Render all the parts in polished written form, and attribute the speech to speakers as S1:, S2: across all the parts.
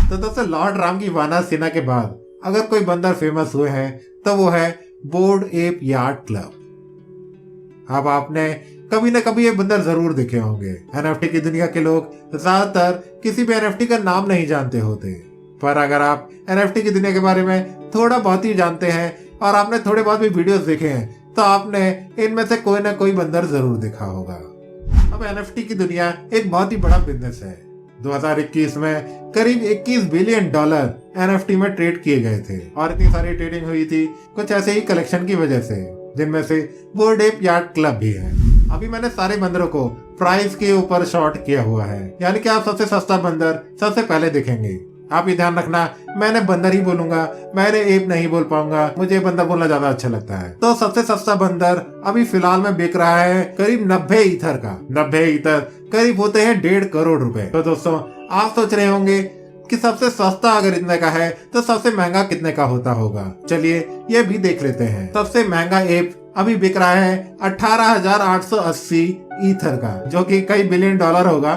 S1: तो दोस्तों लॉर्ड राम की वानर सेना के बाद अगर कोई बंदर फेमस हुए हैं तो वो है बोर्ड एप यार्ड क्लब। अब आपने कभी ना कभी ये बंदर जरूर देखे होंगे। एनएफटी की दुनिया के लोग ज्यादातर किसी भी एनएफटी का नाम नहीं जानते होते, पर अगर आप एनएफटी की दुनिया के बारे में थोड़ा बहुत ही जानते हैं और आपने थोड़े बहुत भी वीडियोस देखे हैं तो आपने इनमें से कोई ना कोई बंदर जरूर देखा होगा। अब एनएफटी की दुनिया एक बहुत ही बड़ा बिजनेस है। 2021 में करीब $21 बिलियन एनएफटी में ट्रेड किए गए थे और इतनी सारी ट्रेडिंग हुई थी कुछ ऐसे ही कलेक्शन की वजह से, जिनमें से बोर्ड एप यार्ड क्लब भी है। अभी मैंने सारे बंदरों को प्राइस के ऊपर शॉर्ट किया हुआ है, यानी कि आप सबसे सस्ता बंदर सबसे पहले दिखेंगे। आप ये ध्यान रखना, मैंने बंदर ही बोलूंगा, मैंने एप नहीं बोल पाऊंगा, मुझे बंदर बोलना ज्यादा अच्छा लगता है। तो सबसे सस्ता बंदर अभी फिलहाल में बिक रहा है करीब 90 ईथर का। 90 ईथर करीब होते हैं 1.5 करोड़ रुपए। तो दोस्तों आप सोच रहे होंगे कि सबसे सस्ता अगर इतने का है तो सबसे महंगा कितने का होता होगा। चलिए ये भी देख लेते हैं। सबसे महंगा एप अभी बिक रहा है 18,880 ईथर का, जो कि कई $बिलियन होगा,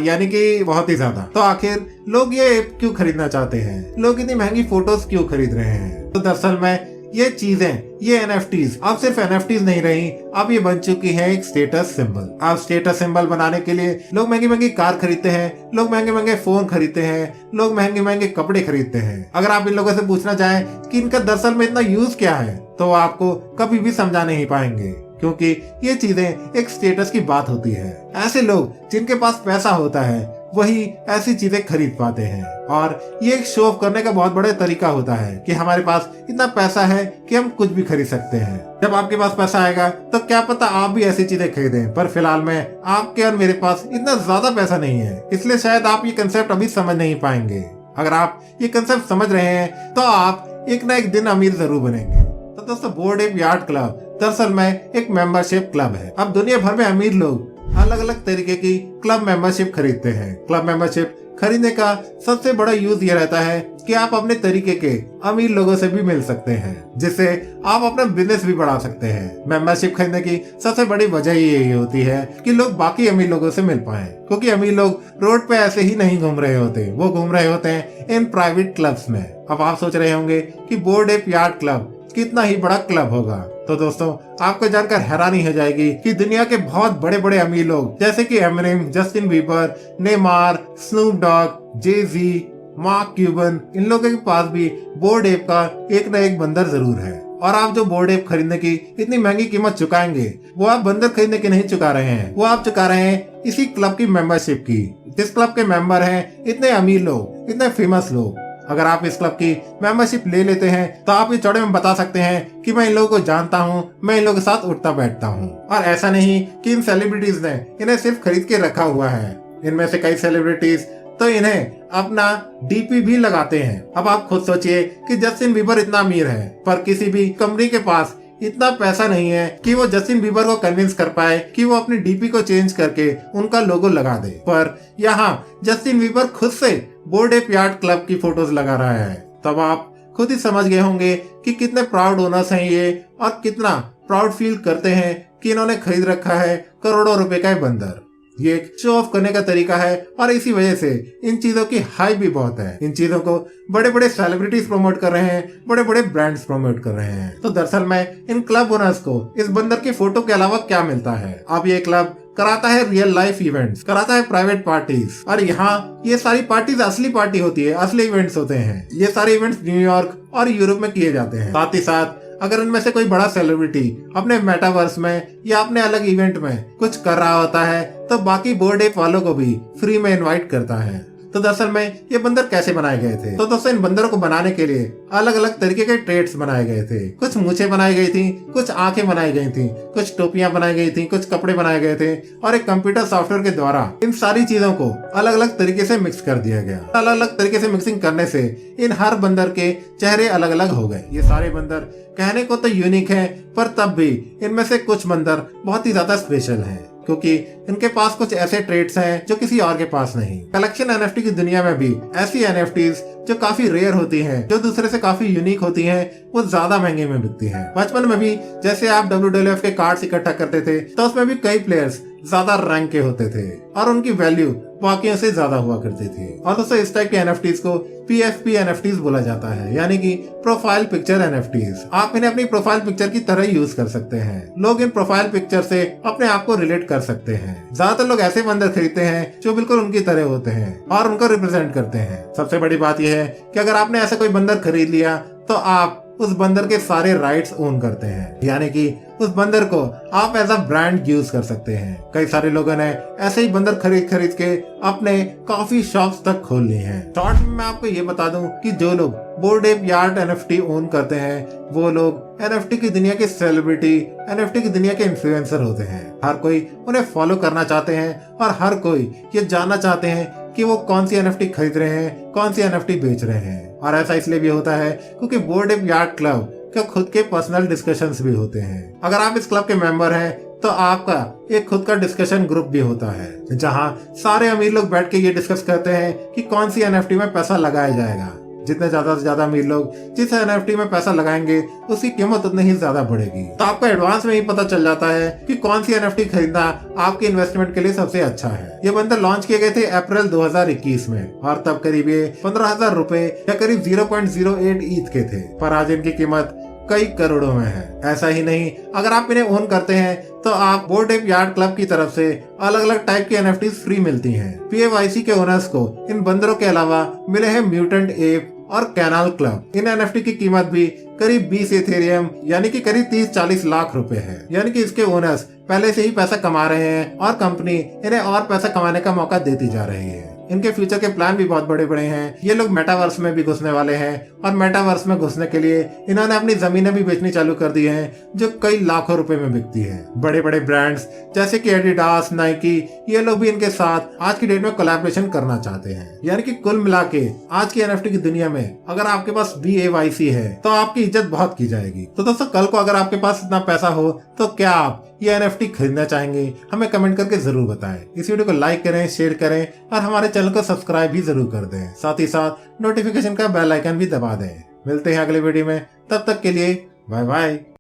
S1: यानी कि बहुत ही ज्यादा। तो आखिर लोग ये ऐप क्यों खरीदना चाहते हैं? लोग इतनी महंगी फोटोज क्यों खरीद रहे हैं? तो दरअसल में ये चीजें, ये एनएफटीज अब सिर्फ एनएफटीज नहीं रही, अब ये बन चुकी है एक स्टेटस सिंबल। अब स्टेटस सिंबल बनाने के लिए लोग महंगी महंगी कार खरीदते हैं, लोग महंगे महंगे फोन खरीदते हैं, लोग महंगे महंगे कपड़े खरीदते हैं। अगर आप इन लोगों से पूछना चाहें कि इनका दरअसल में इतना यूज क्या है तो आपको कभी भी समझा नहीं पाएंगे, क्योंकि ये चीजें एक स्टेटस की बात होती है। ऐसे लोग जिनके पास पैसा होता है वही ऐसी चीजें खरीद पाते हैं, और ये एक शो ऑफ करने का बहुत बड़ा तरीका होता है कि हमारे पास इतना पैसा है कि हम कुछ भी खरीद सकते हैं। जब आपके पास पैसा आएगा तो क्या पता आप भी ऐसी चीजें खरीदें, पर फिलहाल में आपके और मेरे पास इतना ज्यादा पैसा नहीं है, इसलिए शायद आप ये कंसेप्ट अभी समझ नहीं पाएंगे। अगर आप ये कंसेप्ट समझ रहे हैं तो आप एक ना एक दिन अमीर जरूर बनेंगे। तो दोस्तों बोर्ड एप यार्ड क्लब दरअसल में एक मेंबरशिप क्लब है। अब दुनिया भर में अमीर लोग अलग अलग तरीके की क्लब मेंबरशिप खरीदते हैं। क्लब मेंबरशिप खरीदने का सबसे बड़ा यूज ये रहता है कि आप अपने तरीके के अमीर लोगों से भी मिल सकते हैं, जिससे आप अपना बिजनेस भी बढ़ा सकते हैं। मेंबरशिप खरीदने की सबसे बड़ी वजह यही होती है कि लोग बाकी अमीर लोगों से मिल पाएं, क्योंकि अमीर लोग रोड पे ऐसे ही नहीं घूम रहे होते, वो घूम रहे होते हैं इन प्राइवेट क्लब्स में। अब आप सोच रहे होंगे कि बोर्ड एप यार्ड क्लब कितना ही बड़ा क्लब होगा। तो दोस्तों आपको जानकर हैरानी हो जाएगी कि दुनिया के बहुत बड़े बड़े अमीर लोग जैसे कि Eminem, Justin Bieber, Neymar, Snoop Dogg, Jay Z, Mark Cuban, इन लोगों के पास भी बोर्ड एप का एक न एक बंदर जरूर है। और आप जो बोर्ड एप खरीदने की इतनी महंगी कीमत चुकाएंगे वो आप बंदर खरीदने की नहीं चुका रहे हैं, वो आप चुका रहे हैं इसी क्लब की मेंबरशिप की। जिस क्लब के मेंबर हैं इतने अमीर लोग, इतने फेमस लोग। अगर आप इस क्लब की मेंबरशिप ले लेते हैं तो आप ये चौड़े में बता सकते हैं कि मैं इन लोगों को जानता हूँ, मैं इन लोगों के साथ उठता बैठता हूँ। और ऐसा नहीं कि इन सेलिब्रिटीज ने इन्हें सिर्फ खरीद के रखा हुआ है, इनमें से कई सेलिब्रिटीज तो इन्हें अपना डीपी भी लगाते हैं। अब आप खुद सोचिए कि जस्टिन बीबर इतना अमीर है, पर किसी भी कंपनी के पास इतना पैसा नहीं है कि वो जस्टिन बीबर को कन्विंस कर पाए कि वो अपनी डीपी को चेंज करके उनका लोगो लगा दे। पर यहाँ जस्टिन बीबर खुद से बोर्ड एप यार्ड क्लब की फोटोज लगा रहा है। तब आप खुद ही समझ गए होंगे कि कितने प्राउड ओनर्स हैं ये, और कितना प्राउड फील करते हैं कि इन्होंने खरीद रखा है करोड़ों रुपए का बंदर। ये एक शो ऑफ करने का तरीका है, और इसी वजह से इन चीजों की हाइप भी बहुत है। इन चीजों को बड़े बड़े सेलिब्रिटीज प्रमोट कर रहे हैं, बड़े बड़े ब्रांड्स प्रमोट कर रहे हैं। तो दरअसल में इन क्लब ओनर्स को इस बंदर की फोटो के अलावा क्या मिलता है? अब ये क्लब कराता है रियल लाइफ इवेंट्स, कराता है प्राइवेट पार्टीज, और यहाँ ये सारी पार्टीज असली पार्टी होती है, असली इवेंट्स होते हैं। ये सारे इवेंट्स न्यूयॉर्क और यूरोप में किए जाते हैं। साथ ही साथ अगर इनमें से कोई बड़ा सेलिब्रिटी अपने मेटावर्स में या अपने अलग इवेंट में कुछ कर रहा होता है तो बाकी बोर्ड एप वालों को भी फ्री में इनवाइट करता है। तो दरअसल में ये बंदर कैसे बनाए गए थे? तो दोस्तों इन बंदरों को बनाने के लिए अलग अलग तरीके के ट्रेड्स बनाए गए थे। कुछ मूछें बनाई गई थी, कुछ आंखें बनाई गई थी, कुछ टोपियां बनाई गई थी, कुछ कपड़े बनाए गए थे, और एक कंप्यूटर सॉफ्टवेयर के द्वारा इन सारी चीजों को अलग अलग तरीके से मिक्स कर दिया गया। अलग अलग तरीके से मिक्सिंग करने से इन हर बंदर के चेहरे अलग अलग हो गए। ये सारे बंदर कहने को तो यूनिक है, पर तब भी इनमें से कुछ बंदर बहुत ही ज्यादा स्पेशल हैं, क्योंकि इनके पास कुछ ऐसे ट्रेड्स हैं जो किसी और के पास नहीं। कलेक्शन एनएफटी की दुनिया में भी ऐसी एनएफटीज जो काफी रेयर होती हैं, जो दूसरे से काफी यूनिक होती हैं, वो ज्यादा महंगे में बिकती हैं। बचपन में भी जैसे आप WWF के कार्ड्स इकट्ठा करते थे तो उसमें भी कई प्लेयर्स ज्यादा रैंक के होते थे और उनकी वैल्यू बाकियों से ज्यादा हुआ करती थी। और दोस्तों इस टाइप के NFTs को PFP NFTs बोला जाता है, यानी कि प्रोफाइल पिक्चर NFTs। आप इन्हें अपनी प्रोफाइल पिक्चर की तरह यूज कर सकते हैं। लोग इन प्रोफाइल पिक्चर से अपने आप को रिलेट कर सकते हैं। ज्यादातर लोग ऐसे बंदर खरीदते हैं जो बिल्कुल उनकी तरह होते हैं और उनको रिप्रेजेंट करते हैं। सबसे बड़ी बात यह है कि अगर आपने ऐसा कोई बंदर खरीद लिया तो आप उस बंदर के सारे राइट्स ओन करते हैं, यानी कि उस बंदर को आप एज अ ब्रांड यूज कर सकते हैं। कई सारे लोगों ने ऐसे ही बंदर खरीद के अपने कॉफी शॉप्स तक खोल ली हैं। शॉर्ट में मैं आपको ये बता दूं कि जो लोग board app yard NFT own करते हैं वो लोग NFT की दुनिया के सेलिब्रिटी, NFT की दुनिया के इन्फ्लुएंसर होते हैं। हर कोई उन्हें फॉलो करना चाहते हैं और हर कोई ये जानना चाहते हैं कि वो कौन सी NFT खरीद रहे हैं, कौन सी NFT बेच रहे हैं। और ऐसा इसलिए भी होता है क्योंकि बोर्ड एप यार्ड क्लब के खुद के पर्सनल डिस्कशंस भी होते हैं। अगर आप इस क्लब के मेंबर हैं तो आपका एक खुद का डिस्कशन ग्रुप भी होता है जहां सारे अमीर लोग बैठ के ये डिस्कस करते हैं कि कौन सी NFT में पैसा लगाया जाएगा। जितने ज्यादा से ज्यादा अमीर लोग जिस NFT में पैसा लगाएंगे उसकी कीमत उतनी ही ज्यादा बढ़ेगी। तो आपको एडवांस में ही पता चल जाता है कि कौन सी NFT खरीदना आपके इन्वेस्टमेंट के लिए सबसे अच्छा है। ये बंदर लॉन्च किए गए थे अप्रैल 2021 में और तब करीब ये 15,000 रुपए या करीब 0.08 ईथ के थे, पर आज इनकी कीमत कई करोड़ों में है। ऐसा ही नहीं, अगर आप इन्हें ओन करते हैं तो आप बोर्ड एप यार्ड क्लब की तरफ से अलग अलग टाइप की NFTs फ्री मिलती हैं। PFYC के ओनर्स को इन बंदरों के अलावा मिले हैं म्यूटेंट एप और कैनाल क्लब। इन NFT की कीमत भी करीब 20 इथेरियम यानी कि करीब 30-40 लाख रुपए है। यानी कि इसके ओनर्स पहले से ही पैसा कमा रहे हैं और कंपनी इन्हें और पैसा कमाने का मौका देती जा रही है। इनके फ्यूचर के प्लान भी बहुत बड़े बड़े हैं। ये लोग मेटावर्स में भी घुसने वाले हैं और मेटावर्स में घुसने के लिए इन्होंने अपनी जमीनें भी बेचनी चालू कर दी हैं जो कई लाखों रुपए में बिकती है। बड़े बड़े ब्रांड्स जैसे कि एडिडास, नाइकी, ये लोग भी इनके साथ आज की डेट में कोलैबोरेशन करना चाहते हैं। यानी कि कुल मिला के आज की NFT की दुनिया में अगर आपके पास BAYC है तो आपकी इज्जत बहुत की जाएगी। तो दोस्तों कल को अगर आपके पास इतना पैसा हो तो क्या आप ये NFT खरीदना चाहेंगे? हमें कमेंट करके जरूर बताएं। इस वीडियो को लाइक करें, शेयर करें और हमारे चैनल को सब्सक्राइब भी जरूर कर दें। साथ ही साथ नोटिफिकेशन का बेल आइकन भी दबा दें। मिलते हैं अगले वीडियो में, तब तक के लिए बाय बाय।